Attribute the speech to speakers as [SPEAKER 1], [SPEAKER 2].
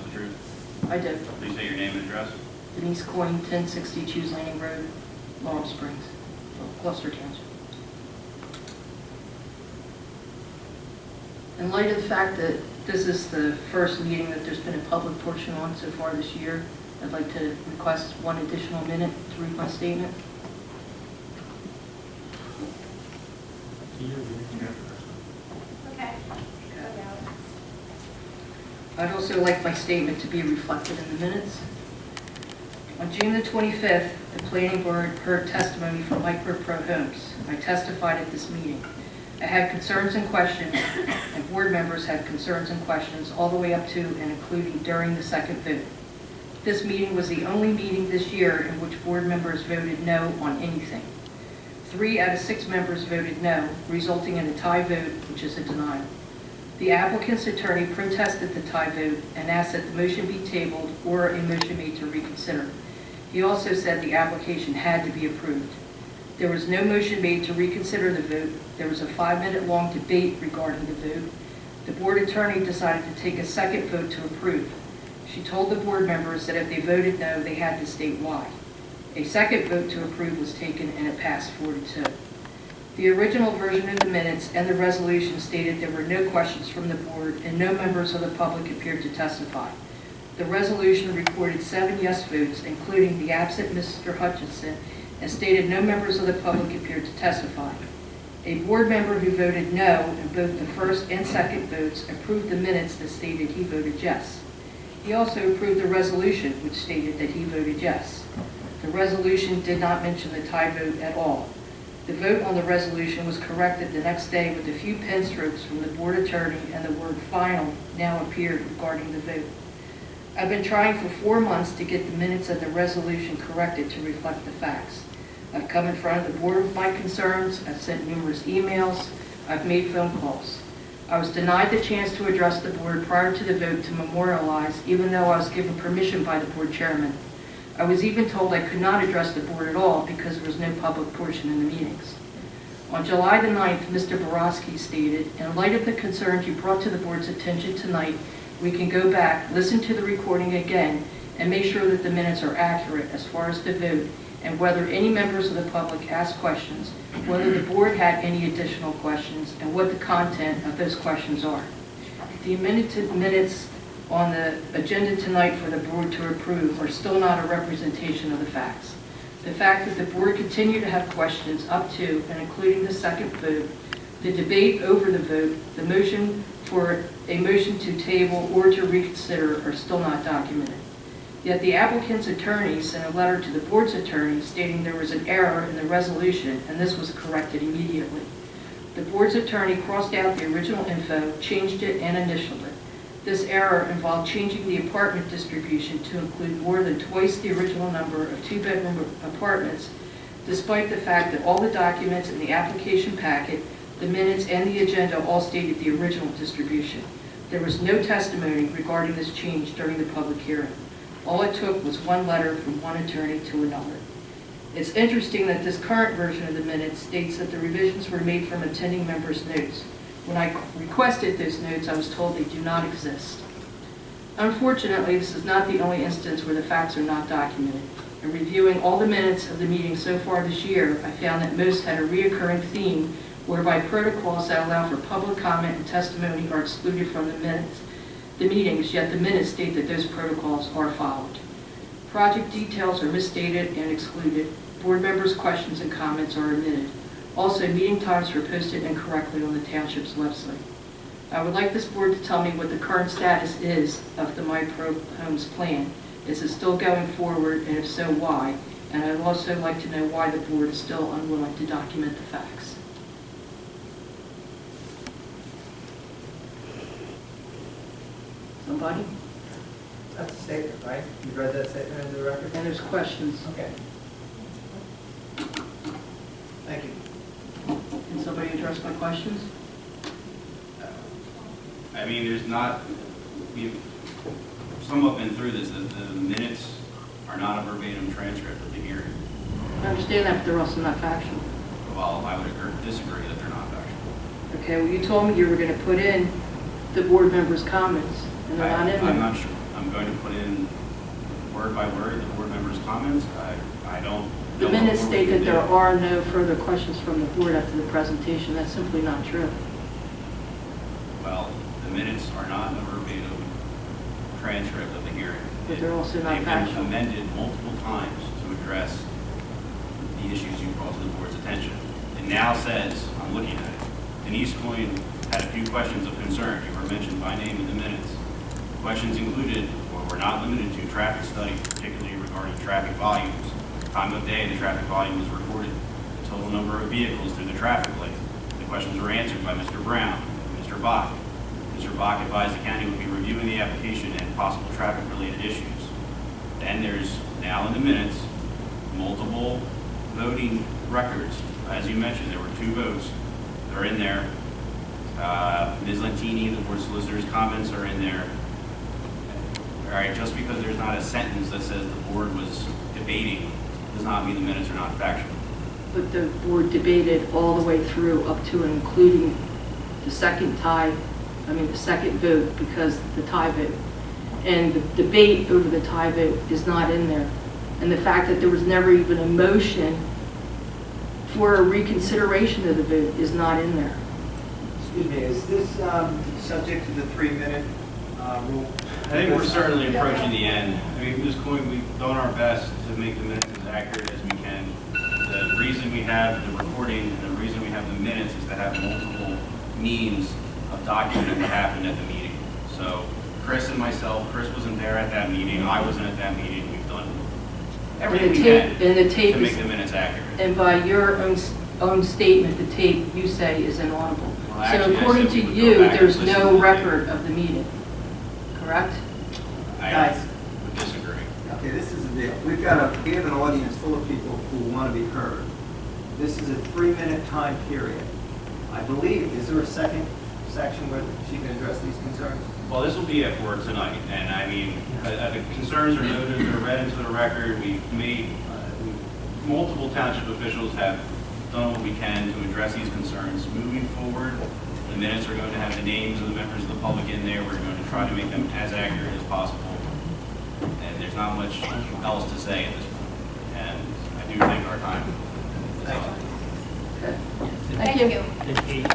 [SPEAKER 1] the truth?
[SPEAKER 2] I do.
[SPEAKER 1] Please state your name and address.
[SPEAKER 2] Denise Coyne, 1060 Chews Landing Road, Laurel Springs, Gloucester Township. In light of the fact that this is the first meeting that there's been a public portion on so far this year, I'd like to request one additional minute to read my statement.
[SPEAKER 3] Okay.
[SPEAKER 2] I'd also like my statement to be reflected in the minutes. On June the 25th, the planning board heard testimony from Micro Pro Homes. I testified at this meeting. I had concerns and questions, and board members had concerns and questions all the way up to and including during the second vote. This meeting was the only meeting this year in which board members voted no on anything. 3 out of 6 members voted no, resulting in a tie vote, which is a denial. The applicant's attorney protested the tie vote and asked that the motion be tabled or a motion made to reconsider. He also said the application had to be approved. There was no motion made to reconsider the vote. There was a 5-minute long debate regarding the vote. The board attorney decided to take a second vote to approve. She told the board members that if they voted no, they had to state why. A second vote to approve was taken and it passed 4-2. The original version of the minutes and the resolution stated there were no questions from the board and no members of the public appeared to testify. The resolution recorded 7 yes votes, including the absent Mr. Hutchinson, and stated no members of the public appeared to testify. A board member who voted no in both the first and second votes approved the minutes that stated he voted yes. He also approved the resolution, which stated that he voted yes. The resolution did not mention the tie vote at all. The vote on the resolution was corrected the next day with a few pen strokes from the board attorney, and the word final now appeared regarding the vote. I've been trying for 4 months to get the minutes of the resolution corrected to reflect the facts. I've come in front of the board with my concerns, I've sent numerous emails, I've made phone calls. I was denied the chance to address the board prior to the vote to memorialize, even though I was given permission by the board chairman. I was even told I could not address the board at all because there was no public portion in the meetings. On July the 9th, Mr. Borowski stated, in light of the concerns you brought to the board's attention tonight, we can go back, listen to the recording again, and make sure that the minutes are accurate as far as the vote and whether any members of the public asked questions, whether the board had any additional questions, and what the content of those questions are. The amended minutes on the agenda tonight for the board to approve are still not a representation of the facts. The fact that the board continued to have questions up to and including the second vote, the debate over the vote, the motion for a motion to table or to reconsider are still not documented. Yet the applicant's attorney sent a letter to the board's attorney stating there was an error in the resolution and this was corrected immediately. The board's attorney crossed out the original info, changed it, and initialed it. This error involved changing the apartment distribution to include more than twice the original number of 2-bedroom apartments, despite the fact that all the documents in the application packet, the minutes, and the agenda all stated the original distribution. There was no testimony regarding this change during the public hearing. All it took was one letter from one attorney to another. It's interesting that this current version of the minutes states that the revisions were made from attending members' notes. When I requested those notes, I was told they do not exist. Unfortunately, this is not the only instance where the facts are not documented. In reviewing all the minutes of the meeting so far this year, I found that most had a reoccurring theme whereby protocols that allow for public comment and testimony are excluded from the meetings, yet the minutes state that those protocols are followed. Project details are misstated and excluded. Board members' questions and comments are omitted. Also, meeting times were posted incorrectly on the township's website. I would like this board to tell me what the current status is of the Micro Homes plan. Is it still going forward, and if so, why? And I'd also like to know why the board is still unwilling to document the facts. Somebody?
[SPEAKER 4] That's a statement, right? You read that statement into the record?
[SPEAKER 2] And there's questions.
[SPEAKER 4] Okay. Thank you.
[SPEAKER 2] Can somebody address my questions?
[SPEAKER 1] I mean, there's not, we've somewhat been through this. The minutes are not a verbatim transcript of the hearing.
[SPEAKER 2] I understand that, but they're also not factual.
[SPEAKER 1] Well, I would disagree that they're not factual.
[SPEAKER 2] Okay, well, you told me you were going to put in the board members' comments, and they're not in there.
[SPEAKER 1] I'm not sure. I'm I'm going to put in word by word the board members' comments. I don't.
[SPEAKER 2] The
[SPEAKER 1] know
[SPEAKER 2] minutes
[SPEAKER 1] what
[SPEAKER 2] state
[SPEAKER 1] we
[SPEAKER 2] that
[SPEAKER 1] can
[SPEAKER 2] there
[SPEAKER 1] do.
[SPEAKER 2] are no further questions from the board after the presentation. That's simply not true.
[SPEAKER 1] Well, the minutes are not a verbatim transcript of the hearing.
[SPEAKER 2] But they're also not
[SPEAKER 1] They've
[SPEAKER 2] factual.
[SPEAKER 1] been amended multiple times to address the issues you brought to the board's attention. It now says, I'm looking at it, Denise Coyne had a few questions of concern. You were mentioned by name in the minutes. Questions included, or were not limited to, traffic study, particularly regarding traffic volumes. Time of day the traffic volume was recorded, the total number of vehicles through the traffic light. The questions were answered by Mr. Brown and Mr. Bach. Mr. Bach advised the county would be reviewing the application and possible traffic-related issues. Then there's, now in the minutes, multiple voting records. As you mentioned, there were 2 votes. They're in there. Ms. Lentini, the board solicitor's comments are in there. All right, just because there's not a sentence that says the board was debating does not mean the minutes are not factual.
[SPEAKER 2] But the board debated all the way through up to and including the second vote, because the tie vote. And the debate over the tie vote is not in there. And the fact that there was never even a motion for a reconsideration of the vote is not in there.
[SPEAKER 4] Excuse me, is this subject to the 3-minute rule?
[SPEAKER 1] I think we're certainly approaching the end. I mean, Ms. Coyne, we've done our best to make the minutes as accurate as we can. The reason we have the recording and the reason we have the minutes is to have multiple means of documenting what happened at the meeting. So Chris and myself, Chris wasn't there at that meeting, I wasn't at that meeting, we've done everything we can
[SPEAKER 2] And the tape
[SPEAKER 1] to make
[SPEAKER 2] is,
[SPEAKER 1] the minutes accurate.
[SPEAKER 2] and by your own statement, the tape you say is inaudible.
[SPEAKER 1] Well,
[SPEAKER 2] So
[SPEAKER 1] actually, I
[SPEAKER 2] according
[SPEAKER 1] said we
[SPEAKER 2] to
[SPEAKER 1] would go
[SPEAKER 2] you,
[SPEAKER 1] back and
[SPEAKER 2] there's
[SPEAKER 1] listen to
[SPEAKER 2] no
[SPEAKER 1] the
[SPEAKER 2] record of the meeting, correct?
[SPEAKER 1] I
[SPEAKER 4] Guys.
[SPEAKER 1] would disagree.
[SPEAKER 5] Okay, this is the deal. We have an audience full of people who want to be heard. This is a 3-minute time period. I believe, is there a second section where she can address these concerns?
[SPEAKER 1] Well, this will be it for tonight, and I mean, the concerns are noted, they're read into the record, we've made, multiple township officials have done what we can to address these concerns. Moving forward, the minutes are going to have the names of the members of the public in there, we're going to try to make them as accurate as possible, and there's not much else to say at this point, and I do think our time is up.
[SPEAKER 2] Okay.
[SPEAKER 3] Thank you.
[SPEAKER 6] The date